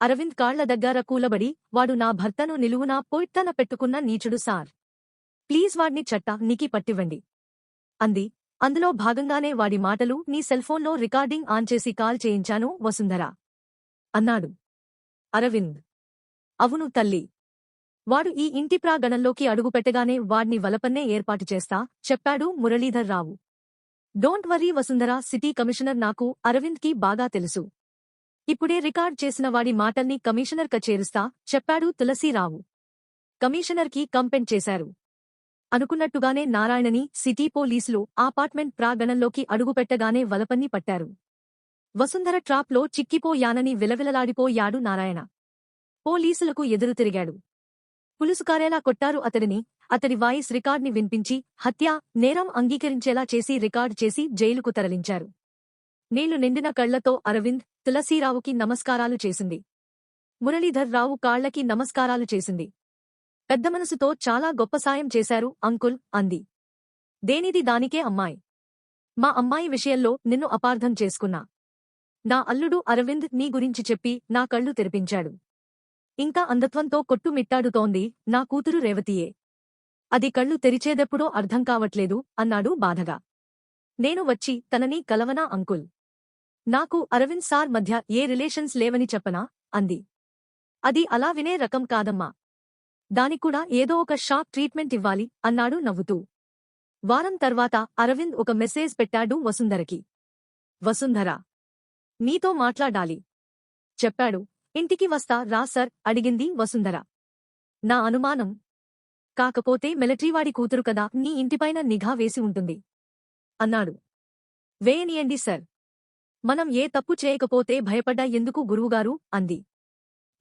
అరవింద్ కాళ్ల దగ్గర కూలబడి, వాడు నా భర్తను నిలువునా పొట్టన పెట్టుకున్న నీచుడు సార్. ప్లీజ్ వాడ్ని చట్టానికి పట్టివ్వండి అంది. అందులో భాగంగానే వాడి మాటలు నీ సెల్ఫోన్లో రికార్డింగ్ ఆన్ చేసి కాల్ చేయించాను వసుంధర అన్నాడు అరవింద్. అవును తల్లి. వాడు ఈ ఇంటి ప్రాంగణంలోకి అడుగుపెట్టగానే వాడ్ని వలపన్నే ఏర్పాటు చేస్తా చెప్పాడు Muralidhar Rao. Don't worry Vasundhara, city commissioner నాకు అరవింద్కి బాగా తెలుసు. ఇప్పుడే రికార్డ్ చేసిన వాడి మాటల్ని కమిషనర్ చేరుస్తా చెప్పాడు తులసీరావు. కమిషనర్కి కంప్లైంట్ చేశారు. అనుకున్నట్టుగానే నారాయణని సిటీ పోలీసులు అపార్ట్మెంట్ ప్రాంగణంలోకి అడుగుపెట్టగానే వలపన్ని పట్టారు. వసుంధర ట్రాప్లో చిక్కిపోయానని విలవిలలాడిపోయాడు నారాయణ. పోలీసులకు ఎదురు తిరిగాడు. పులుసుకారేలా కొట్టారు అతడిని. అతడి వాయిస్ రికార్డ్ని వినిపించి హత్య నేరం అంగీకరించేలా చేసి రికార్డ్ చేసి జైలుకు తరలించారు. నీళ్లు నిండిన కళ్లతో అరవింద్ తులసీరావుకి నమస్కారాలు చేసింది. మురళీధర్ రావు కాళ్లకి నమస్కారాలు చేసింది. పెద్ద మనసుతో చాలా గొప్ప సాయం చేశారు అంకుల్ అంది. దేనిది దానికే అమ్మాయి. మా అమ్మాయి విషయంలో నిన్ను అపార్థం చేసుకున్నా. నా అల్లుడు అరవింద్ నీ గురించి చెప్పి నా కళ్ళు తెరిపించాడు. ఇంకా అంధత్వంతో కొట్టుమిట్టాడుతోంది నా కూతురు రేవతియే. అది కళ్ళు తెరిచేదెప్పుడో అర్థం కావట్లేదు అన్నాడు బాధగా. నేను వచ్చి తనని కలవనా అంకుల్? నాకు అరవింద్ సార్ మధ్య ఏ రిలేషన్స్ లేవని చెప్పనా అంది. అది అలా వినే రకం కాదమ్మా. దానిక్కూడా ఏదో ఒక షాక్ ట్రీట్మెంట్ ఇవ్వాలి అన్నాడు నవ్వుతూ. వారం తర్వాత అరవింద్ ఒక మెసేజ్ పెట్టాడు వసుంధరకి. వసుంధరా, నీతో మాట్లాడాలి చెప్పాడు. ఇంటికి వస్తా రా సర్ అడిగింది వసుంధర. నా అనుమానం. కాకపోతే మిలిటరీవాడి కూతురు కదా, నీ ఇంటిపైన నిఘా వేసి ఉంటుంది అన్నాడు. వేయనియండి సర్. మనం ఏ తప్పు చేయకపోతే భయపడ్డా ఎందుకు గురువుగారు అంది.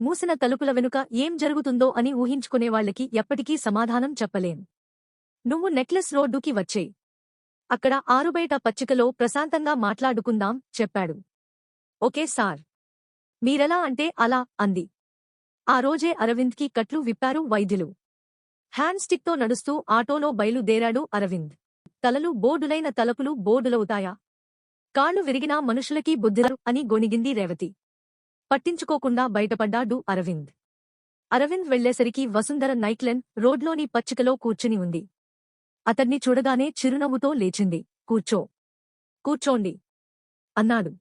మూసిన తలుపుల వెనుక ఏం జరుగుతుందో అని ఊహించుకునేవాళ్లకి ఎప్పటికీ సమాధానం చెప్పలేం. నువ్వు నెక్లెస్ రోడ్డుకి వచ్చేయ్. అక్కడ ఆరుబయట పచ్చికలో ప్రశాంతంగా మాట్లాడుకుందాం చెప్పాడు. Okay sir. మీరెలా అంటే అలా అంది. ఆ రోజే అరవింద్కి కట్లు విప్పారు వైద్యులు. హ్యాండ్ స్టిక్తో నడుస్తూ ఆటోలో బయలుదేరాడు అరవింద్. తలలు బోర్డులైన తలుపులు బోర్డులవుతాయా? కాళ్లు విరిగినా మనుషులకి బుద్ధిరారు అని గొణిగింది రేవతి. పట్టించుకోకుండా బయటపడ్డాడు అరవింద్. అరవింద్ వెళ్లేసరికి వసుంధర నైట్లెన్ రోడ్లోని పచ్చికలో కూర్చుని ఉంది. అతన్ని చూడగానే చిరునవ్వుతో లేచింది. కూర్చోండి అన్నాడు.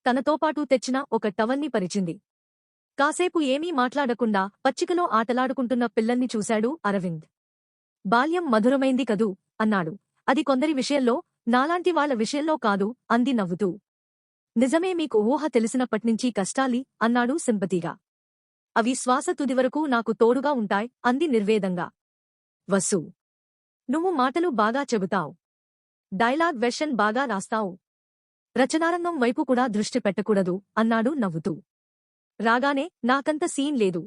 తనతోపాటు తెచ్చిన ఒక టవల్ని పరిచింది. కాసేపు ఏమీ మాట్లాడకుండా పచ్చికలో ఆటలాడుకుంటున్న పిల్లల్ని చూశాడు అరవింద్. బాల్యం మధురమైంది కదూ అన్నాడు. అది కొందరి విషయంలో, నాలాంటి వాళ్ల విషయంలో కాదు అంది నవ్వుతూ. నిజమే, మీకు ఊహ తెలిసినప్పట్నించీ కష్టాలి అన్నాడు సింపతిగా. అవి శ్వాస తుదివరకు నాకు తోడుగా ఉంటాయ్ అంది నిర్వేదంగా. వసు, నువ్వు మాటలు బాగా చెబుతావు. డైలాగ్ వెర్షన్ బాగా రాస్తావు. రచనారంగం వైపు కూడా దృష్టి పెట్టకూడదు అన్నాడు నవ్వుతూ. రాగానే నాకంత సీన్ లేదు.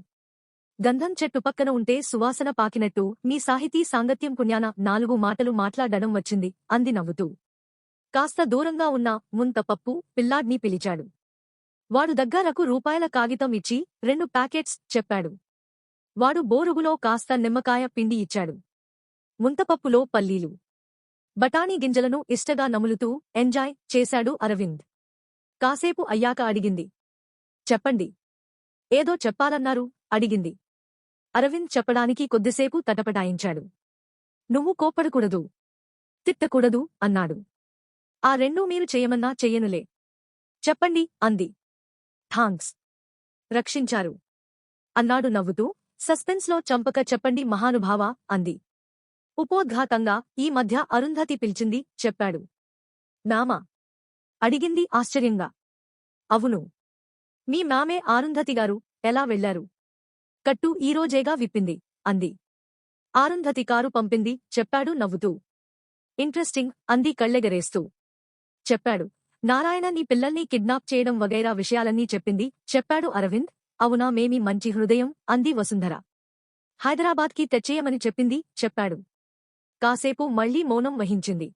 గంధం చెట్టు పక్కన ఉంటే సువాసన పాకినట్టు మీ సాహితీ సాంగత్యం పుణ్యాన 4 మాటలు మాట్లాడడం వచ్చింది అంది నవ్వుతూ. కాస్త దూరంగా ఉన్న ముంతపప్పు పిల్లాడ్ని పిలిచాడు. వాడు దగ్గరకు రూపాయల కాగితం ఇచ్చి 2 ప్యాకెట్స్ చెప్పాడు. వాడు బోరుగులో కాస్త నిమ్మకాయ పిండి ఇచ్చాడు. ముంతపప్పులో పల్లీలు, బఠానీ గింజలను ఇష్టగా నములుతూ ఎంజాయ్ చేశాడు అరవింద్. కాసేపు అయ్యాక అడిగింది. చెప్పండి. ఏదో చెప్పాలన్నారు అడిగింది. అరవింద్ చెప్పడానికి కొద్దిసేపు తటపటాయించాడు. నువ్వు కోప్పడకూడదు, తిట్టకూడదు అన్నాడు. ఆ 2 మీరు చెయ్యమన్నా చెయ్యనులే. చెప్పండి అంది. థాంక్స్. రక్షించారు అన్నాడు నవ్వుతూ. సస్పెన్స్లో చంపక చెప్పండి మహానుభావా అంది. ఉపోద్ఘాతంగా ఈ మధ్య అరుంధతి పిలిచింది చెప్పాడు. నామా అడిగింది ఆశ్చర్యంగా. అవును. మీ మామే అరుంధతిగారు. ఎలా వెళ్లారు? కట్టు ఈరోజేగా విప్పింది అంది. అరుంధతి కారు పంపింది చెప్పాడు నవ్వుతూ. ఇంట్రెస్టింగ్ అంది కళ్ళెగరేస్తూ. చెప్పాడు. నారాయణ నీ పిల్లల్ని కిడ్నాప్ చేయడం వగైరా విషయాలన్నీ చెప్పింది చెప్పాడు అరవింద్. అవునా, మేమీ మంచి హృదయం అంది వసుంధర. హైదరాబాద్కి తెచ్చేయమని చెప్పింది చెప్పాడు. కాసేపు మళ్లీ మౌనం వహించింది.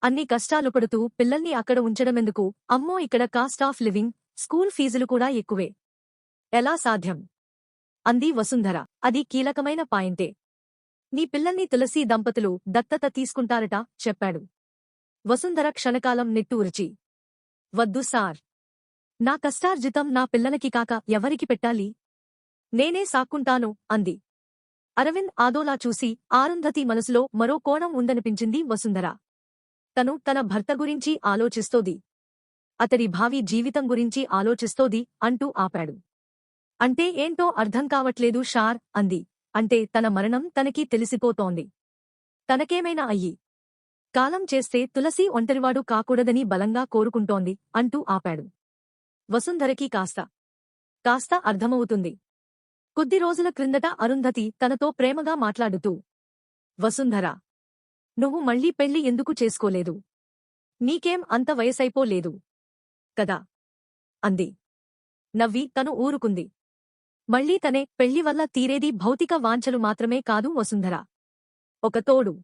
అన్ని కష్టాలు పడుతూ పిల్లల్ని అక్కడ ఉంచడమెందుకు? అమ్మో, ఇక్కడ కాస్ట్ ఆఫ్ లివింగ్, స్కూల్ ఫీజులు కూడా ఎక్కువే. ఎలా సాధ్యం అంది వసుంధర. అది కీలకమైన పాయింటే. నీ పిల్లల్ని తులసీ దంపతులు దత్తత తీసుకుంటారట చెప్పాడు. వసుంధర క్షణకాలం నిట్టూర్చి, వద్దు సార్. నా కష్టార్జితం నా పిల్లలకి కాక ఎవరికి పెట్టాలి? నేనే సాక్కుంటాను అంది. అరవింద్ ఆదోలా చూసి అరుంధతి మనసులో మరో కోణం ఉందనిపించింది వసుంధర. తను తన భర్త గురించి ఆలోచిస్తోంది. అతడి భావి జీవితం గురించి ఆలోచిస్తోంది అంటూ ఆపాడు. అంటే ఏంటో అర్థం కావట్లేదు షార్ అంది. అంటే తన మరణం తనకి తెలిసిపోతోంది. తనకేమైనా అయ్యి కాలం చేస్తే తులసి ఒంటరివాడు కాకూడదని బలంగా కోరుకుంటోంది అంటూ ఆపాడు. వసుంధరకి కాస్త అర్థమవుతుంది. కొద్ది రోజుల క్రిందట అరుంధతి తనతో ప్రేమగా మాట్లాడుతూ, వసుంధర, నువ్వు మళ్ళీ పెళ్లి ఎందుకు చేసుకోలేదు? నీకేం అంత వయసైపోలేదు కదా అంది. నవ్వి తను ఊరుకుంది. మళ్లీ తనే పెళ్లి వల్ల తీరేది భౌతిక వాంఛలు మాత్రమే కాదు వసుంధర. ఒక తోడు,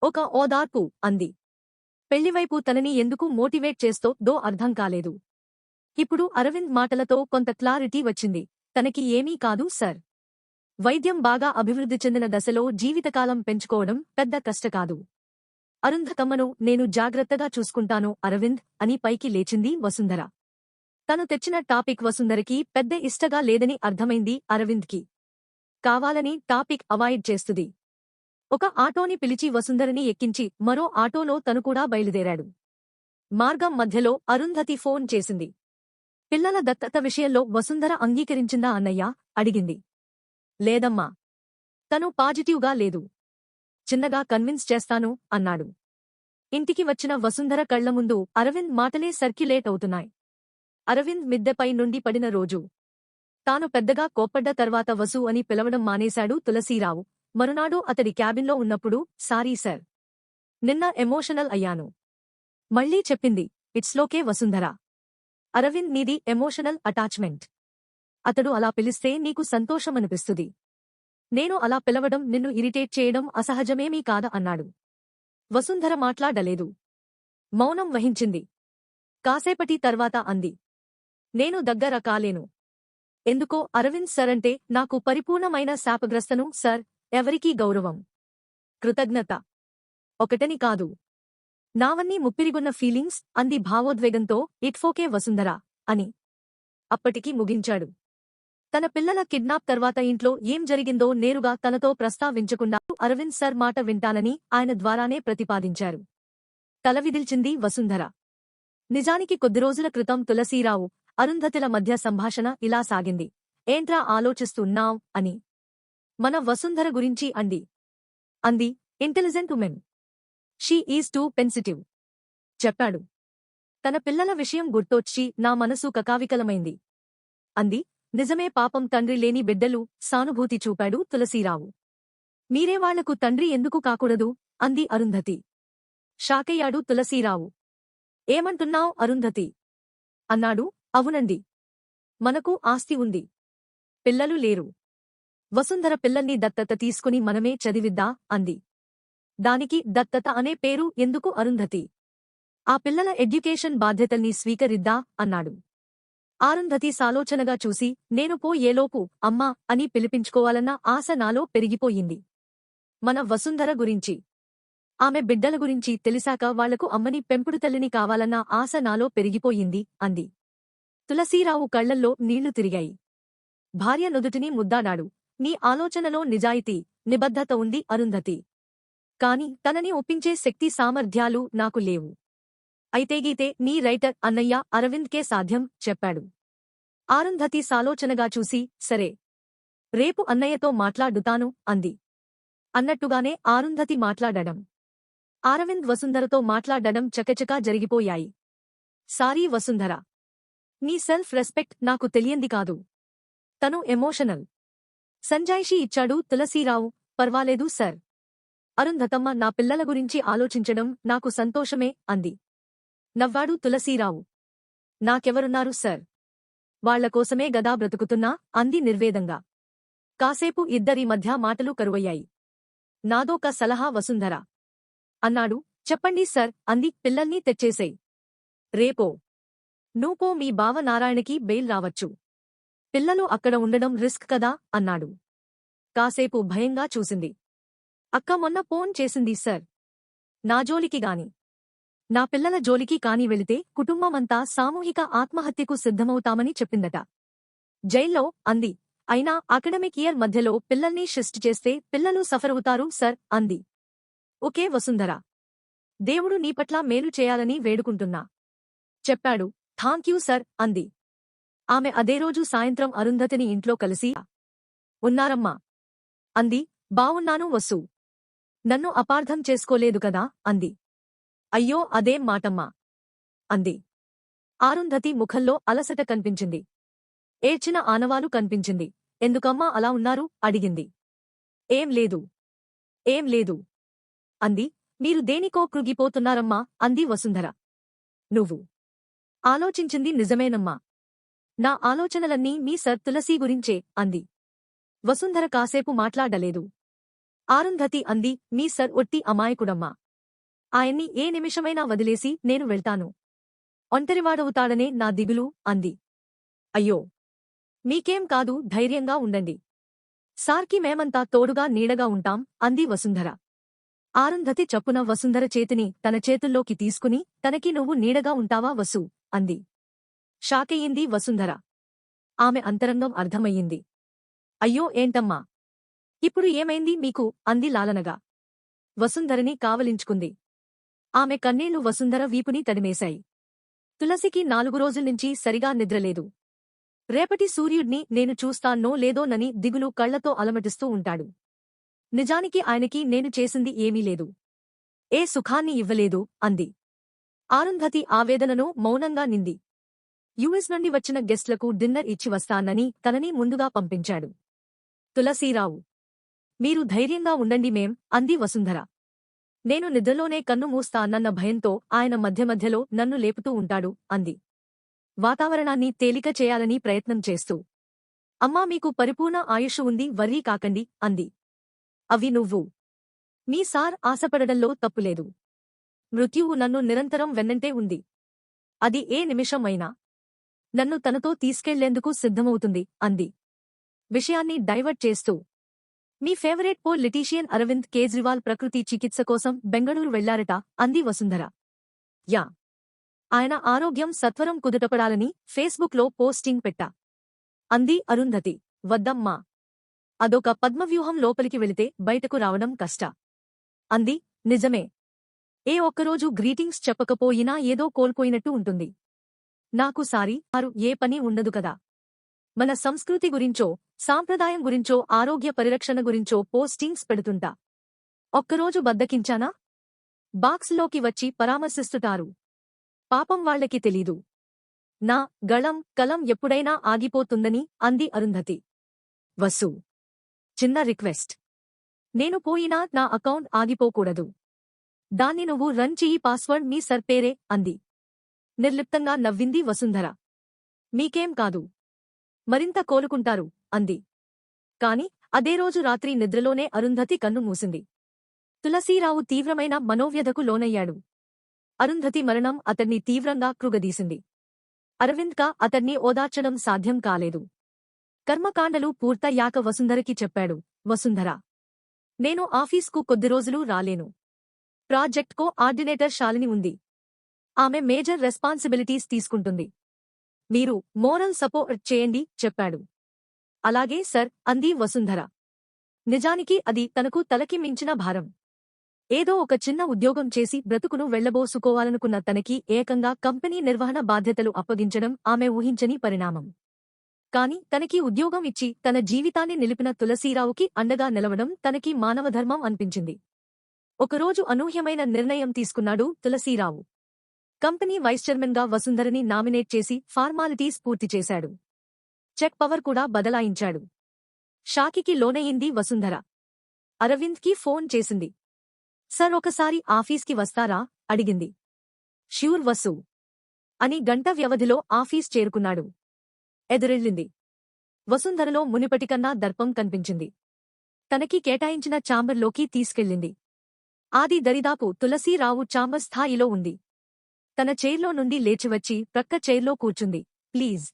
ఒక ఓదార్పు అంది. పెళ్లివైపు తనని ఎందుకు మోటివేట్ చేస్తోందో అర్థం కాలేదు. ఇప్పుడు అరవింద్ మాటలతో కొంత క్లారిటీ వచ్చింది. తనకి ఏమీ కాదు సర్. వైద్యం బాగా అభివృద్ధి చెందిన దశలో జీవితకాలం పెంచుకోవడం పెద్ద కష్టకాదు. అరుంధతమ్మను నేను జాగ్రత్తగా చూసుకుంటాను అరవింద్ అని పైకి లేచింది వసుంధర. తను తెచ్చిన టాపిక్ వసుంధరకి పెద్ద ఇష్టగా లేదని అర్థమైంది అరవింద్కి. కావాలని టాపిక్ అవాయిడ్ చేస్తుంది. ఒక ఆటోని పిలిచి వసుంధరని ఎక్కించి మరో ఆటోలో తను కూడా బయలుదేరాడు. మార్గం మధ్యలో అరుంధతి ఫోన్ చేసింది. పిల్లల దత్తత విషయంలో వసుంధర అంగీకరించిందా అన్నయ్య అడిగింది. లేదమ్మా. తను పాజిటివ్గా లేదు. చిన్నగా కన్విన్స్ చేస్తాను అన్నాడు. ఇంటికి వచ్చిన వసుంధర కళ్ల ముందు అరవింద్ మాటలే సర్క్యులేట్ అవుతున్నాయి. అరవింద్ మిద్దెపై నుండి పడిన రోజు. తాను పెద్దగా కోప్పడ్డ తర్వాత వసు అని పిలవడం మానేశాడు తులసీరావు. మరునాడు అతడి క్యాబిన్లో ఉన్నప్పుడు సారీ సర్. నిన్న ఎమోషనల్ అయ్యాను. మళ్లీ చెప్పింది. ఇట్స్లోకే వసుంధర. అరవింద్ నీది ఎమోషనల్ అటాచ్మెంట్. అతడు అలా పిలిస్తే నీకు సంతోషమనిపిస్తుంది. నేను అలా పిలవడం నిన్ను ఇరిటేట్ చేయడం అసహజమేమీ కాదా అన్నాడు. వసుంధర మాట్లాడలేదు. మౌనం వహించింది. కాసేపటి తర్వాత అంది. నేను దగ్గర కాలేను. ఎందుకో అరవింద్ సర్ అంటే నాకు పరిపూర్ణమైన శాపగ్రస్తను సర్. ఎవరికీ గౌరవం, కృతజ్ఞత ఒకటని కాదు. నావన్నీ ముప్పిరిగున్న ఫీలింగ్స్ అంది భావోద్వేగంతో. ఇట్ఫోకే వసుంధర అని అప్పటికి ముగించాడు. తన పిల్లల కిడ్నాప్ తర్వాత ఇంట్లో ఏం జరిగిందో నేరుగా తనతో ప్రస్తావించకుండా అరవింద్ సర్ మాట వింటానని ఆయన ద్వారానే ప్రతిపాదించారు. తలవిదిల్చింది వసుంధర. నిజానికి కొద్ది రోజుల క్రితం తులసీరావు, అరుంధతిల మధ్య సంభాషణ ఇలా సాగింది. ఏంట్రా ఆలోచిస్తున్నావ్ అని. మన వసుంధర గురించి అంది. Intelligent woman. She is too sensitive చెప్పాడు. తన పిల్లల విషయం గుర్తొచ్చి నా మనసు కకావికలమైంది అంది. నిజమే పాపం తండ్రి లేని బిడ్డలు సానుభూతి చూపాడు తులసీరావు. మీరే వాళ్లకు తండ్రి ఎందుకు కాకూడదు అంది అరుంధతి. షాకయ్యాడు తులసీరావు. ఏమంటున్నావ్ అరుంధతి అన్నాడు. అవునండి. మనకు ఆస్తి ఉంది. పిల్లలు లేరు. వసుంధర పిల్లల్ని దత్తత తీసుకుని మనమే చదివిద్దా అంది. దానికి దత్తత అనే పేరు ఎందుకు అరుంధతి? ఆ పిల్లల ఎడ్యుకేషన్ బాధ్యతల్ని స్వీకరిద్దా అన్నాడు. అరుంధతి సాలోచనగా చూసి నేను పోయేలోపు అమ్మా అని పిలిపించుకోవాలన్న ఆశ నాలో పెరిగిపోయింది. మన వసుంధర గురించి, ఆమె బిడ్డల గురించి తెలిసాక వాళ్లకు అమ్మని పెంపుడు తల్లిని కావాలన్న ఆశ నాలో పెరిగిపోయింది అంది. తులసీరావు కళ్లల్లో నీళ్లు తిరిగాయి. భార్య నుదుటిని ముద్దాడాడు. నీ ఆలోచనలో నిజాయితీ, నిబద్ధత ఉంది అరుంధతి. కాని తనని ఒప్పించే శక్తి సామర్థ్యాలు నాకు లేవు. అయితేగీతే నీ రైటర్ అన్నయ్య అరవింద్కే సాధ్యం చెప్పాడు. అరుంధతి సాలోచనగా చూసి సరే, రేపు అన్నయ్యతో మాట్లాడుతాను అంది. అన్నట్టుగానే అరుంధతి మాట్లాడడం, అరవింద్ వసుంధరతో మాట్లాడడం చకచకా జరిగిపోయాయి. సారీ వసుంధర. నీ సెల్ఫ్ రెస్పెక్ట్ నాకు తెలియంది కాదు. తను ఎమోషనల్ సంజాయిషీ ఇచ్చాడు తులసీరావు. పర్వాలేదు సర్. అరుంధతమ్మ నా పిల్లల గురించి ఆలోచించడం నాకు సంతోషమే అంది. నవ్వాడు తులసీరావు. నాకెవరున్నారు సర్. వాళ్లకోసమే గదా బ్రతుకుతున్నా అంది నిర్వేదంగా. కాసేపు ఇద్దరి మధ్య మాటలు కరువయ్యాయి. నాదోక సలహా వసుంధర అన్నాడు. చెప్పండి సర్ అంది. పిల్లల్ని తెచ్చేసేయ్. రేపో నువ్వో మీ బావ నారాయణకి బెయిల్ రావచ్చు. పిల్లలు అక్కడ ఉండడం రిస్క్ కదా అన్నాడు. కాసేపు భయంగా చూసింది. అక్క మొన్న ఫోన్ చేసింది సర్. నా జోలికి గాని నా పిల్లల జోలికి కాని వెళితే కుటుంబమంతా సామూహిక ఆత్మహత్యకు సిద్ధమవుతామని చెప్పిందట. జైల్లో అంది. అయినా అకడమిక్ ఇయర్ మధ్యలో పిల్లల్ని షిఫ్ట్ చేస్తే పిల్లలు సఫరవుతారు సర్ అంది. ఓకే వసుంధర. దేవుడు నీపట్ల మేలు చేయాలని వేడుకుంటున్నా చెప్పాడు. థాంక్యూ సర్ అంది. ఆమె అదే రోజు సాయంత్రం అరుంధతిని ఇంట్లో కలిసి ఉన్నారమ్మా అంది. బావున్నాను వసు. నన్ను అపార్థం చేసుకోలేదు కదా అంది. అయ్యో అదేం మాటమ్మా అంది. అరుంధతి ముఖంలో అలసట కనిపించింది. ఏడ్చిన ఆనవాలు కనిపించింది. ఎందుకమ్మా అలా ఉన్నారు అడిగింది. ఏం లేదు ఏం లేదు అంది. మీరు దేనికో కృగిపోతున్నారమ్మా అంది వసుంధర. నువ్వు ఆలోచించింది నిజమేనమ్మా. నా ఆలోచనలన్నీ మీ సర్ తులసీ గురించే అంది. వసుంధర కాసేపు మాట్లాడలేదు. అరుంధతి అంది. మీ సర్ ఒట్టి అమాయకుడమ్మా. ఆయన్ని ఏ నిమిషమైనా వదిలేసి నేను వెళ్తాను. ఒంటరివాడవుతాడనే నా దిగులు అంది. అయ్యో మీకేం కాదు ధైర్యంగా ఉండండి. సార్కి మేమంతా తోడుగా నీడగా ఉంటాం అంది వసుంధర. అరుంధతి చప్పున వసుంధర చేతిని తన చేతుల్లోకి తీసుకుని తనకి నువ్వు నీడగా ఉంటావా వసు అంది. షాకయ్యింది వసుంధర. ఆమె అంతరంగం అర్థమయ్యింది. అయ్యో ఏంటమ్మా ఇప్పుడు ఏమైంది మీకు అంది లాలనగా. వసుంధరని కావలించుకుంది. ఆమె కన్నీళ్లు వసుంధర వీపుని తడిమేశాయి. తులసికి 4 రోజుల్నించి సరిగా నిద్రలేదు. రేపటి సూర్యుడ్ని నేను చూస్తానో లేదోనని దిగులు కళ్లతో అలమటిస్తూ ఉంటాడు. నిజానికి ఆయనకి నేను చేసింది ఏమీ లేదు. ఏ సుఖాన్ని ఇవ్వలేదు అంది. అరుంధతి ఆవేదనను మౌనంగా నింది. యుఎస్ నుండి వచ్చిన గెస్ట్లకు డిన్నర్ ఇచ్చి వస్తానని తనని ముందుగా పంపించాడు. తులసీరావు మీరు ధైర్యంగా ఉండండి మేం అంది వసుంధర. నేను నిద్రలోనే కన్ను మూస్తానన్న భయంతో ఆయన మధ్య మధ్యలో నన్ను లేపుతూ ఉంటాడు అంది. వాతావరణాన్ని తేలిక చేయాలని ప్రయత్నం చేస్తూ. అమ్మా మీకు పరిపూర్ణ ఆయుష్ ఉంది వర్రీ కాకండి అంది. అవి నువ్వు మీ సార్ ఆశపడడంలో తప్పులేదు. మృత్యువు నన్ను నిరంతరం వెన్నంటే ఉంది. అది ఏ నిమిషం అయినా నన్ను తనతో తీసుకెళ్లేందుకు సిద్ధమవుతుంది అంది. విషయాన్ని డైవర్ట్ చేస్తూ. మీ ఫేవరెట్ పొలిటీషియన్ అరవింద్ కేజ్రీవాల్ ప్రకృతి చికిత్స కోసం బెంగళూరు వెళ్లారట అంది వసుంధర. యా ఆయన ఆరోగ్యం సత్వరం కుదుటపడాలని ఫేస్బుక్లో పోస్టింగ్ పెట్టా అంది అరుంధతి. వద్దమ్మా అదొక పద్మవ్యూహం లోపలికి వెళితే బయటకు రావడం కష్ట అంది. నిజమే. ఏ ఒక్కరోజు గ్రీటింగ్స్ చెప్పకపోయినా ఏదో కోల్పోయినట్టు ఉంటుంది. నాకు సారీ ఆరు ఏ పని ఉండదు కదా. మన సంస్కృతి గురించో సాంప్రదాయం గురించో ఆరోగ్య పరిరక్షణ గురించో పోస్టింగ్స్ పెడుతుంటా. ఒక్కరోజు బద్దకించానా బాక్స్లోకి వచ్చి పరామర్శిస్తుంటారు. పాపం వాళ్లకి తెలీదు. నా గళం కలం ఎప్పుడైనా ఆగిపోతుందని అంది అరుంధతి. వసు చిన్న రిక్వెస్ట్. నేను పోయినా నా అకౌంట్ ఆగిపోకూడదు. దాన్ని నువ్వు రన్ చెయ్యి పాస్వర్డ్ మీ సర్ పేరే అంది. నిర్లిప్తంగా నవ్వింది వసుంధర. మీకేం కాదు. మరింత కోలుకుంటారు అంది. కాని అదే రోజు రాత్రి నిద్రలోనే అరుంధతి కన్ను మూసింది. తులసీరావు తీవ్రమైన మనోవ్యధకు లోనయ్యాడు. అరుంధతి మరణం అతన్ని తీవ్రంగా కృగదీసింది. అరవింద్కా అతన్ని ఓదార్చడం సాధ్యం కాలేదు. కర్మకాండలు పూర్తయ్యాక వసుంధరకి చెప్పాడు. వసుంధరా నేను ఆఫీస్కు కొద్ది రోజులు రాలేను. ప్రాజెక్ట్కో ఆర్డినేటర్ శాలిని ఉంది. ఆమె మేజర్ రెస్పాన్సిబిలిటీస్ తీసుకుంటుంది. మీరు మోరల్ సపోర్ట్ చేయండి చెప్పాడు. అలాగే సర్ అంది వసుంధర. నిజానికి అది తనకు తలకి మించిన భారం. ఏదో ఒక చిన్న ఉద్యోగం చేసి బ్రతుకును వెళ్లబోసుకోవాలనుకున్న తనకి ఏకంగా కంపెనీ నిర్వహణ బాధ్యతలు అప్పగించడం ఆమె ఊహించని పరిణామం. కాని తనకి ఉద్యోగం ఇచ్చి తన జీవితాన్ని నిలిపిన తులసీరావుకి అండగా నిలవడం తనకి మానవధర్మం అనిపించింది. ఒకరోజు అనూహ్యమైన నిర్ణయం తీసుకున్నాడు తులసీరావు. కంపెనీ వైస్ చైర్మన్గా వసుంధరని నామినేట్ చేసి ఫార్మాలిటీస్ పూర్తి చేశాడు. చెక్ పవర్ కూడా బదలాయించాడు. షాకికి లోనయింది వసుంధర. అరవింద్కి ఫోన్ చేసింది. సర్ ఒకసారి ఆఫీస్కి వస్తారా అడిగింది. ష్యూర్ వసు అని గంట వ్యవధిలో ఆఫీస్ చేరుకున్నాడు. ఎదురెళ్ళింది. వసుంధరలో మునిపటికన్నా దర్పం కనిపించింది. తనకి కేటాయించిన ఛాంబర్లోకి తీసుకెళ్ళింది. ఆది దరిదాపు తులసీరావు ఛాంబర్ స్థాయిలో ఉంది. తన చైర్లో నుండి లేచివచ్చి ప్రక్క చైర్లో కూర్చుంది. ప్లీజ్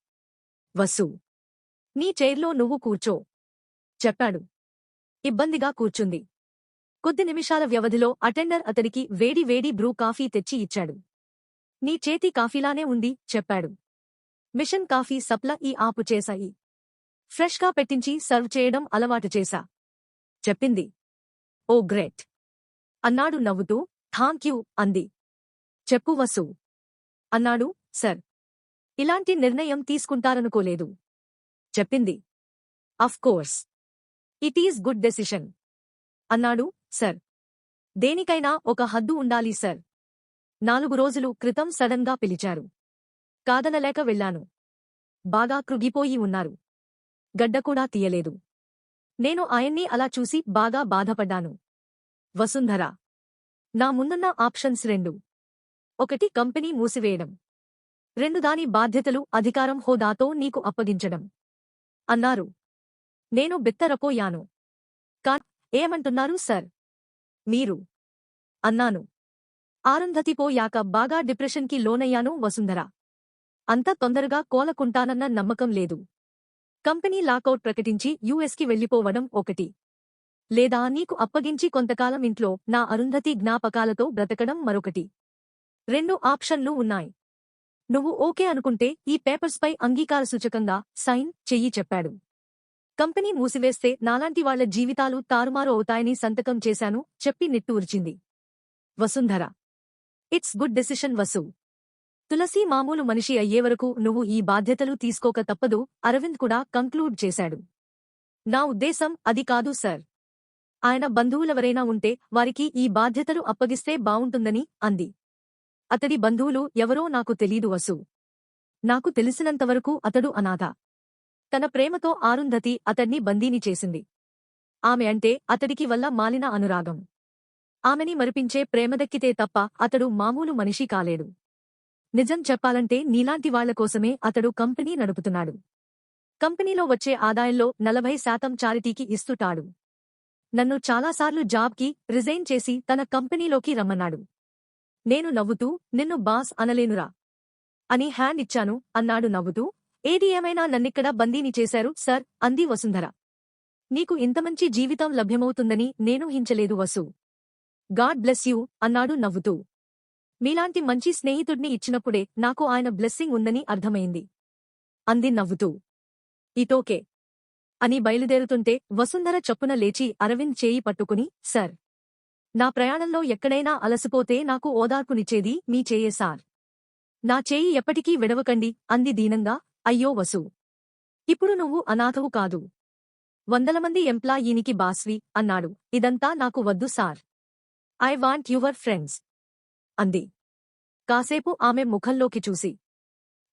వసు నీ చైర్లో నువ్వు కూర్చో చెప్పాడు. ఇబ్బందిగా కూర్చుంది. కొద్ది నిమిషాల వ్యవధిలో అటెండర్ అతడికి వేడి వేడి బ్రూ కాఫీ తెచ్చి ఇచ్చాడు. నీ చేతి కాఫీలానే ఉంది చెప్పాడు. మిషన్ కాఫీ సప్ల ఈ ఆపు చేశాయి. ఫ్రెష్గా పెట్టించి సర్వ్ చేయడం అలవాటు చేశా చెప్పింది. ఓ గ్రేట్ అన్నాడు నవ్వుతూ. థాంక్యూ అంది. చెప్పు వసు అన్నాడు. సర్ ఇలాంటి నిర్ణయం తీసుకుంటారనుకోలేదు చెప్పింది. Of course it is good decision అన్నాడు. సర్ దేనికైనా ఒక హద్దు ఉండాలి సర్. 4 రోజులు క్రితం సడన్గా పిలిచారు. కాదనలేక వెళ్ళాను. బాగా కృగిపోయి ఉన్నారు. గడ్డకూడా తీయలేదు. నేను ఆయన్ని అలా చూసి బాగా బాధపడ్డాను. వసుంధర నా ముందున్న ఆప్షన్స్ 2. 1 కంపెనీ మూసివేయడం. 2 దాని బాధ్యతలు అధికారం హోదాతో నీకు అప్పగించడం అన్నారు. నేను బిత్తరపోయాను. ఏమంటున్నారు సర్ మీరు అన్నాను. అరుంధతి పోయాక బాగా డిప్రెషన్కి లోనయ్యాను వసుంధర. అంత తొందరగా కోలుకుంటానన్న నమ్మకం లేదు. కంపెనీ లాకౌట్ ప్రకటించి యుఎస్కి వెళ్ళిపోవడం 1. లేదా నీకు అప్పగించి కొంతకాలం ఇంట్లో నా అరుంధతి జ్ఞాపకాలతో బ్రతకడం మరొకటి. 2 ఆప్షన్లు ఉన్నాయి. నువ్వు ఓకే అనుకుంటే ఈ పేపర్స్పై అంగీకార సూచకంగా సైన్ చెయ్యి చెప్పాడు. కంపెనీ మూసివేస్తే నాలాంటి వాళ్ల జీవితాలు తారుమారు అవుతాయని సంతకం చేశాను చెప్పి నిట్టూర్చింది. Vasundhara it's good decision Vasu. Tulasi మామూలు మనిషి అయ్యేవరకు నువ్వు ఈ బాధ్యతలు తీసుకోక తప్పదు అరవింద్ కూడా కంక్లూడ్ చేశాడు. నా ఉద్దేశం అది కాదు సర్. ఆయన బంధువులెవరైనా ఉంటే వారికి ఈ బాధ్యతలు అప్పగిస్తే బావుంటుందని అంది. అతడి బంధువులు ఎవరో నాకు తెలీదు వసు. నాకు తెలిసినంతవరకు అతడు అనాథ. తన ప్రేమతో అరుంధతి అతడ్ని బందీని చేసింది. ఆమె అంటే అతడికి వల్ల మాలిన అనురాగం. ఆమెని మరిపించే ప్రేమదక్కితే తప్ప అతడు మామూలు మనిషి కాలేడు. నిజం చెప్పాలంటే నీలాంటి వాళ్లకోసమే అతడు కంపెనీ నడుపుతున్నాడు. కంపెనీలో వచ్చే ఆదాయంలో 40% చారిటీకి ఇస్తుంటాడు. నన్ను చాలాసార్లు జాబ్కి రిజైన్ చేసి తన కంపెనీలోకి రమ్మన్నాడు. నేను నవ్వుతూ నిన్ను బాస్ అనలేనురా అని హ్యాండ్ ఇచ్చాను అన్నాడు నవ్వుతూ. ఏది ఏమైనా నన్నిక్కడ బందీని చేశారు సర్ అంది వసుంధర. నీకు ఇంతమంచి జీవితం లభ్యమవుతుందని నేను హించలేదు వసు. గాడ్ బ్లెస్ యూ అన్నాడు నవ్వుతూ. మీలాంటి మంచి స్నేహితుడ్ని ఇచ్చినప్పుడే నాకు ఆయన బ్లెస్సింగ్ ఉందని అర్థమైంది అంది నవ్వుతూ. ఇటోకే అని బయలుదేరుతుంటే వసుంధర చప్పున లేచి అరవింద్ చేయి పట్టుకుని సర్ నా ప్రయాణంలో ఎక్కడైనా అలసిపోతే నాకు ఓదార్పునిచ్చేది మీ చేయే సార్. నా చేయి ఎప్పటికీ విడవకండి అంది దీనంగా. అయ్యో వసు ఇప్పుడు నువ్వు అనాథవు కాదు. 100 మంది ఎంప్లాయీనికి బాస్వి అన్నాడు. ఇదంతా నాకు వద్దు sir. I want your friends అంది. కాసేపు ఆమె ముఖంలోకి చూసి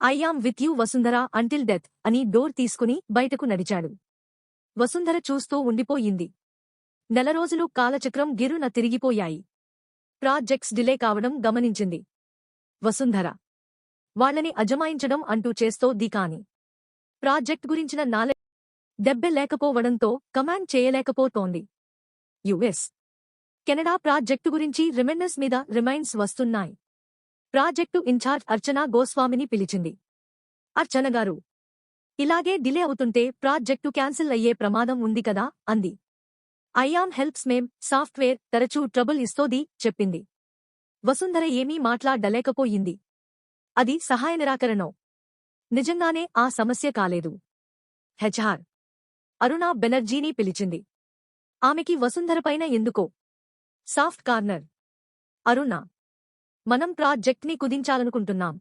I am with you Vasundhara until death అని డోర్ తీసుకుని బయటకు నడిచాడు. వసుంధర చూస్తూ ఉండిపోయింది. 4 రోజులు కాలచక్రం గిరున తిరిగిపోయాయి. ప్రాజెక్ట్స్ డిలే కావడం గమనించింది వసుంధర. వాళ్లని అజమాయించడం అంటూ చేస్తోంది కాని ప్రాజెక్ట్ గురించిన నాలెడ్జ్ దెబ్బె లేకపోవడంతో కమాండ్ చేయలేకపోతోంది. యుఎస్ కెనడా ప్రాజెక్టు గురించి రిమైండర్స్ మీద రిమైండ్స్ వస్తున్నాయి. ప్రాజెక్టు ఇన్ఛార్జ్ అర్చనా గోస్వామిని పిలిచింది. అర్చనగారు ఇలాగే డిలే అవుతుంటే ప్రాజెక్టు క్యాన్సిల్ అయ్యే ప్రమాదం ఉంది కదా అంది. ఐయామ్ హెల్ప్స్ సాఫ్ట్వేర్ తరచూ ట్రబుల్ ఇస్తోంది చెప్పింది. వసుంధర ఏమీ మాట్లాడలేకపోయింది. అది సహాయ నిరాకరణం. నిజంగానే ఆ సమస్య కాలేదు. హెచ్ఆర్ అరుణా బెనర్జీని పిలిచింది. ఆమెకి వసుంధరపైన ఎందుకో సాఫ్ట్ కార్నర్. అరుణా మనం ప్రాజెక్ట్ని కుదించాలనుకుంటున్నాం.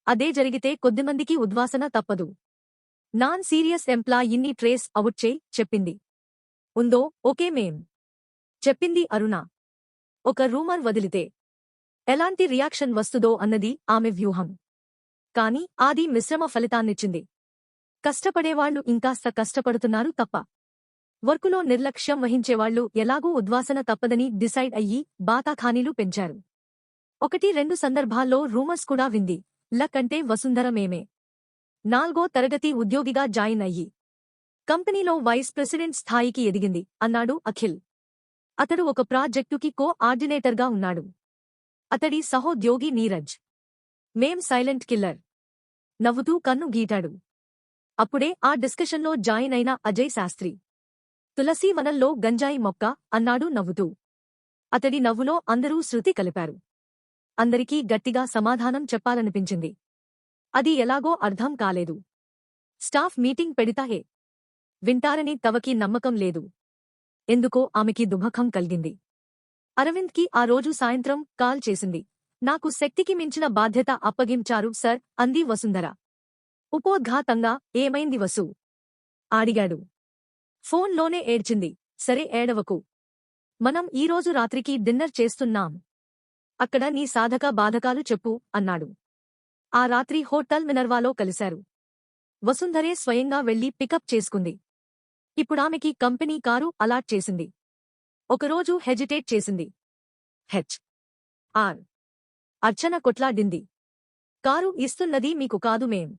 అదే జరిగితే కొద్దిమందికి ఉద్వాసన తప్పదు. నాన్ సీరియస్ ఎంప్లాయీని ట్రేస్ అవుట్ చేయి చెప్పింది. ఉందో ఓకే చెప్పింది అరుణ. ఒక రూమర్ వదిలితే ఎలాంటి రియాక్షన్ వస్తుందో అన్నది ఆమె వ్యూహం. కాని అది మిశ్రమ ఫలితాన్నిచ్చింది. కష్టపడేవాళ్లు ఇంకాస్త కష్టపడుతున్నారు తప్ప వర్కులో నిర్లక్ష్యం వహించేవాళ్లు ఎలాగూ ఉద్వాసన తప్పదని డిసైడ్ అయ్యి బాతాఖానీలు పెంచారు. 1-2 సందర్భాల్లో రూమర్స్ కూడా వింది. లక్ అంటే వసుంధర 4వ తరగతి ఉద్యోగిగా జాయిన్ అయ్యి కంపెనీలో వైస్ ప్రెసిడెంట్ స్థాయికి ఎదిగింది అన్నాడు అఖిల్. అతడు ఒక ప్రాజెక్టుకి కోఆర్డినేటర్గా ఉన్నాడు. అతడి సహోద్యోగి నీరజ్ సైలెంట్ కిల్లర్ నవ్వుతూ కన్ను గీటాడు. అప్పుడే ఆ డిస్కషన్లో జాయిన్ అయిన అజయ్ శాస్త్రి తులసీ వనంలో గంజాయి మొక్క అన్నాడు నవ్వుతూ. అతడి నవ్వులో అందరూ శృతి కలిపారు. అందరికీ గట్టిగా సమాధానం చెప్పాలనిపించింది. అది ఎలాగో అర్థం కాలేదు. స్టాఫ్ మీటింగ్ పెడితాహే వింటారని తవకి నమ్మకం లేదు. ఎందుకో ఆమెకి దుఃఖం కలిగింది. అరవింద్కి ఆ రోజు సాయంత్రం కాల్ చేసింది. నాకు శక్తికి మించిన బాధ్యత అప్పగించారు సర్ అంది వసుంధర. ఉపోద్ఘాతంగా. ఏమైంది వసు? అడిగాడు. ఫోన్లోనే ఏడ్చింది. సరే ఏడవకు. మనం ఈరోజు రాత్రికి డిన్నర్ చేస్తున్నాం. అక్కడ నీ సాధక బాధకాలు చెప్పు అన్నాడు. ఆ రాత్రి హోటల్ మినర్వాలో కలిశారు. వసుంధరే స్వయంగా వెళ్లి పికప్ చేసుకుంది. ఇప్పుడామెకి కంపెనీ కారు అలాట్ చేసింది. ఒకరోజు హెజిటేట్ చేసింది. Are Archana కొట్లాడింది. కారు ఇస్తున్నది మీకు కాదు మేం.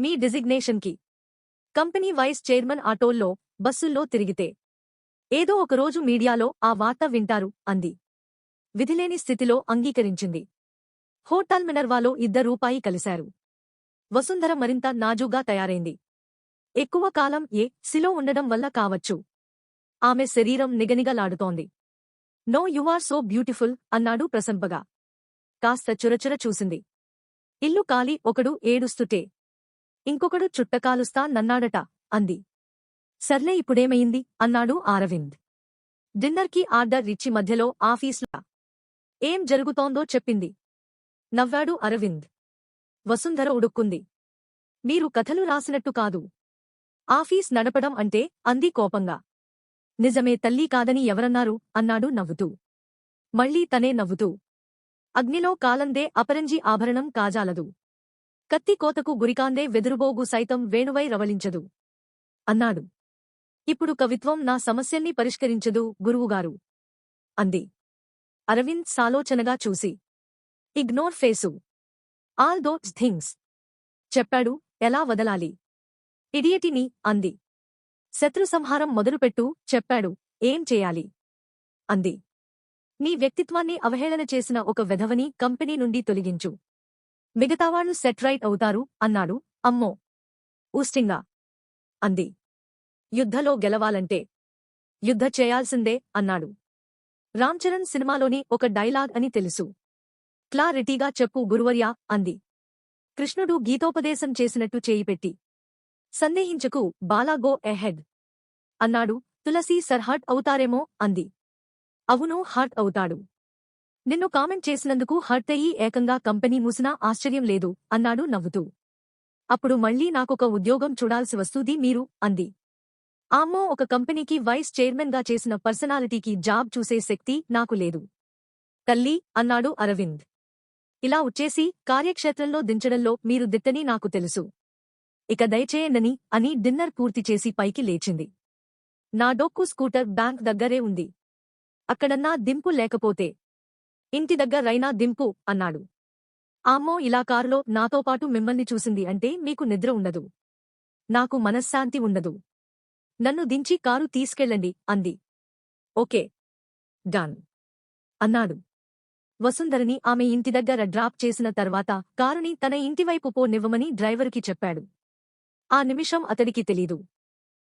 మీ డిజిగ్నేషన్కి. కంపెనీ వైస్ చైర్మన్ ఆటోల్లో, బస్సుల్లో తిరిగితే. ఏదో ఒకరోజు మీడియాలో ఆ వార్త వింటారు అంది. విధిలేని స్థితిలో అంగీకరించింది. హోటల్ మినర్వాలో రూపాయి కలిశారు. వసుంధర మరింత నాజూగా తయారైంది. ఎక్కువ కాలం సిలో ఉండడం వల్ల కావచ్చు. ఆమె శరీరం నిగనిగలాడుతోంది. నో యువార్ సో బ్యూటిఫుల్ అన్నాడు ప్రశంపగా. కాస్త చురచుర చూసింది. ఇల్లు కాలి ఒకడు ఏడుస్తుటే ఇంకొకడు చుట్టకాలుస్తా నన్నాడట అంది. సర్లే ఇప్పుడేమయింది అన్నాడు అరవింద్. డిన్నర్కి ఆర్డర్ ఇచ్చి మధ్యలో ఆఫీసులో ఏం జరుగుతోందో చెప్పింది. నవ్వాడు అరవింద్. వసుంధర ఉడుక్కుంది. మీరు కథలు రాసినట్టు కాదు. ఆఫీస్ నడపడం అంటే అంది కోపంగా. నిజమే తల్లీ కాదని ఎవరన్నారు అన్నాడు నవ్వుతూ. మళ్లీ తనే నవ్వుతూ. అగ్నిలో కాలందే అపరంజి ఆభరణం కాజాలదు. కత్తి కోతకు గురికాందే వెదురుబోగు సైతం వేణువై రవళించదు అన్నాడు. ఇప్పుడు కవిత్వం నా సమస్యల్ని పరిష్కరించదు గురువుగారు అంది. అరవింద్ సాలోచనగా చూసి ignore face all those things చెప్పాడు. ఎలా వదలాలి? ఇడియటిని అంది. శత్రు సంహారం మొదలుపెట్టు చెప్పాడు. ఏం చేయాలి? అంది. నీ వ్యక్తిత్వాన్ని అవహేళన చేసిన ఒక వెధవని కంపెనీ నుండి తొలగించు. మిగతావాళ్లు సెట్ రైట్ అవుతారు అన్నాడు. అమ్మో ఊస్టింగా అంది. యుద్ధలో గెలవాలంటే యుద్ధ చేయాల్సిందే అన్నాడు. రామ్చరణ్ సినిమాలోని ఒక డైలాగ్ అని తెలుసు. క్లారిటీగా చెప్పు గురువర్యా అంది. కృష్ణుడు గీతోపదేశం చేసినట్టు చేయిపెట్టి. సందేహించకు బాలా గో ఎహెడ్ అన్నాడు. తులసి సర్ హర్ట్ అవుతారేమో అంది. అవును హర్ట్ అవుతాడు. నిన్ను కామెంట్ చేసినందుకు హర్ట్ అయ్యి ఏకంగా కంపెనీ మూసినా ఆశ్చర్యం లేదు అన్నాడు నవ్వుతూ. అప్పుడు మళ్లీ నాకొక ఉద్యోగం చూడాల్సి వస్తుంది మీరు అంది. ఆమ్మో ఒక కంపెనీకి వైస్ చైర్మన్ గా చేసిన పర్సనాలిటీకి జాబ్ చూసే శక్తి నాకు లేదు తల్లీ అన్నాడు అరవింద్. ఇలా వచ్చేసి కార్యక్షేత్రంలో దించడంలో మీరు దిట్టని నాకు తెలుసు. ఇక దయచేయండని అని డిన్నర్ పూర్తి చేసి పైకి లేచింది. నా డొక్కు స్కూటర్ బ్యాంక్ దగ్గరే ఉంది. అక్కడన్నా దింపు లేకపోతే ఇంటి దగ్గరైనా దింపు అన్నాడు. ఆమ్మో ఇలా కారులో నాతో పాటు మిమ్మల్ని చూసింది అంటే మీకు నిద్ర ఉండదు. నాకు మనశ్శాంతి ఉండదు. నన్ను దించి కారు తీసుకెళ్ళండి అంది. ఓకే డన్ అన్నాడు. వసుంధరని ఆమె ఇంటి దగ్గర డ్రాప్ చేసిన తర్వాత కారుని తన ఇంటివైపు పోనివ్వమని డ్రైవరుకి చెప్పాడు. ఆ నిమిషం అతడికి తెలీదు.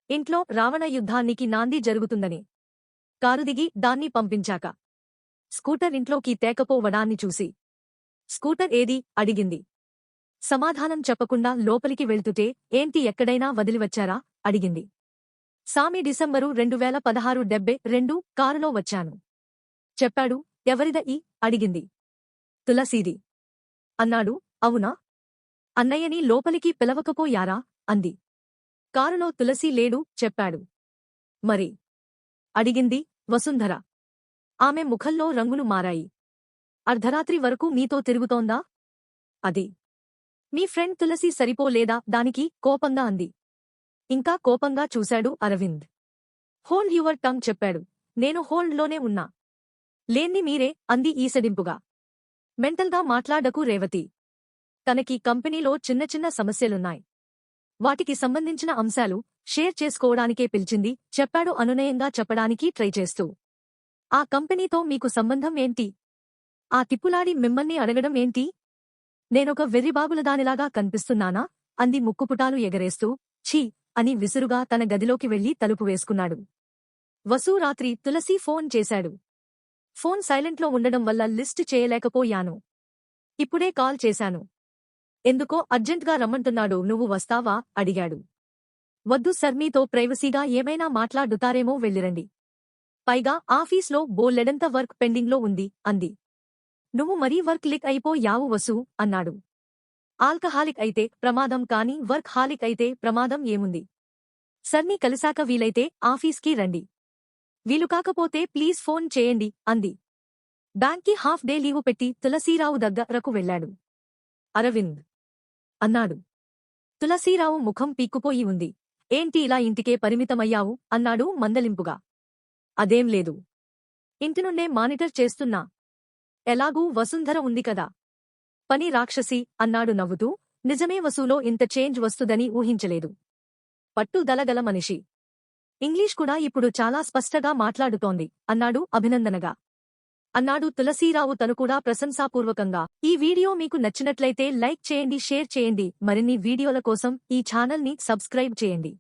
ఇంట్లో రావణ యుద్ధానికి నాంది జరుగుతుందని. కారు దిగి దాన్ని పంపించాక స్కూటర్ ఇంట్లోకి తేకపోవడాన్ని చూసి స్కూటర్ ఏది అడిగింది. సమాధానం చెప్పకుండా లోపలికి వెళ్తుటే ఏంటి ఎక్కడైనా వదిలివచ్చారా అడిగింది. సామి డిసెంబరు 2016 72 కారులో వచ్చాను చెప్పాడు. ఎవరిద ఈ అడిగింది. తులసీది అన్నాడు. అవునా? అన్నయ్యని లోపలికి పిలవకపోయారా అంది. కారులో తులసీ లేడు చెప్పాడు. మరి అడిగింది వసుంధర. ఆమె ముఖంలో రంగులు మారాయి. అర్ధరాత్రి వరకు నీతో తిరుగుతోందా? అది మీ ఫ్రెండ్ తులసి సరిపోలేదా దానికి కోపంగా అంది. ఇంకా కోపంగా చూశాడు అరవింద్. హోల్డ్ యువర్ టంగ్ చెప్పాడు. నేను హోల్డ్లోనే ఉన్నా. లేన్ని మీరే అంది ఈసడింపుగా. మెంటల్గా మాట్లాడకు రేవతి. తనకి కంపెనీలో చిన్న చిన్న సమస్యలున్నాయి. వాటికి సంబంధించిన అంశాలు షేర్ చేసుకోవడానికే పిలిచింది చెప్పాడు అనునయంగా చెప్పడానికి ట్రై చేస్తూ. ఆ కంపెనీతో మీకు సంబంధం ఏంటి? ఆ తిప్పులాడి మిమ్మల్ని అడగడం ఏంటి? నేనొక వెర్రిబాగులదానిలాగా కనిపిస్తున్నానా అంది ముక్కుపుటాలు ఎగరేస్తూ. ఛీ అని విసురుగా తన గదిలోకి వెళ్లి తలుపు వేసుకున్నాడు. వసూ రాత్రి తులసి ఫోన్ చేశాడు. ఫోన్ సైలెంట్లో ఉండడం వల్ల లిస్ట్ చేయలేకపోయాను. ఇప్పుడే కాల్ చేశాను. ఎందుకో అర్జెంట్గా రమ్మంటున్నాడు, నువ్వు వస్తావా అడిగాడు. వద్దు సర్, మీతో ప్రైవసీగా ఏమైనా మాట్లాడుతారేమో, వెళ్ళిరండి. పైగా ఆఫీస్లో బోలెడంత వర్క్ పెండింగ్లో ఉంది అంది. నువ్వు మరీ వర్క్ లిక్ అయిపోయావు వసు అన్నాడు. ఆల్కహాలిక్ అయితే ప్రమాదం, కానీ వర్క్ హాలిక్ అయితే ప్రమాదం ఏముంది? సర్ని కలిశాక వీలైతే ఆఫీస్కి రండి. వీలు కాకపోతే ప్లీజ్ ఫోన్ చేయండి అంది. బ్యాంక్కి హాఫ్ డే లీవు పెట్టి తులసీరావు దగ్గరకు వెళ్లాడు. అరవింద్ అన్నాడు. తులసీరావు ముఖం పీక్కుపోయి ఉంది. ఏంటి ఇలా ఇంటికే పరిమితమయ్యావు అన్నాడు మందలింపుగా. అదేం లేదు. ఇంటినుండే మానిటర్ చేస్తున్నా. ఎలాగూ వసుంధర ఉంది కదా. పని రాక్షసి అన్నాడు నవ్వుతూ. నిజమే, వసూలో ఇంత చేంజ్ వస్తుందని ఊహించలేదు. పట్టుదలగల మనిషి. ఇంగ్లీష్ కూడా ఇప్పుడు చాలా స్పష్టంగా మాట్లాడుతోంది అన్నాడు అభినందనగా. అన్నాడు తులసీరావు తను కూడా ప్రశంసాపూర్వకంగా. ఈ వీడియో మీకు నచ్చినట్లయితే లైక్ చేయండి, షేర్ చేయండి. మరిన్ని వీడియోల కోసం ఈ ఛానల్ని సబ్స్క్రైబ్ చేయండి.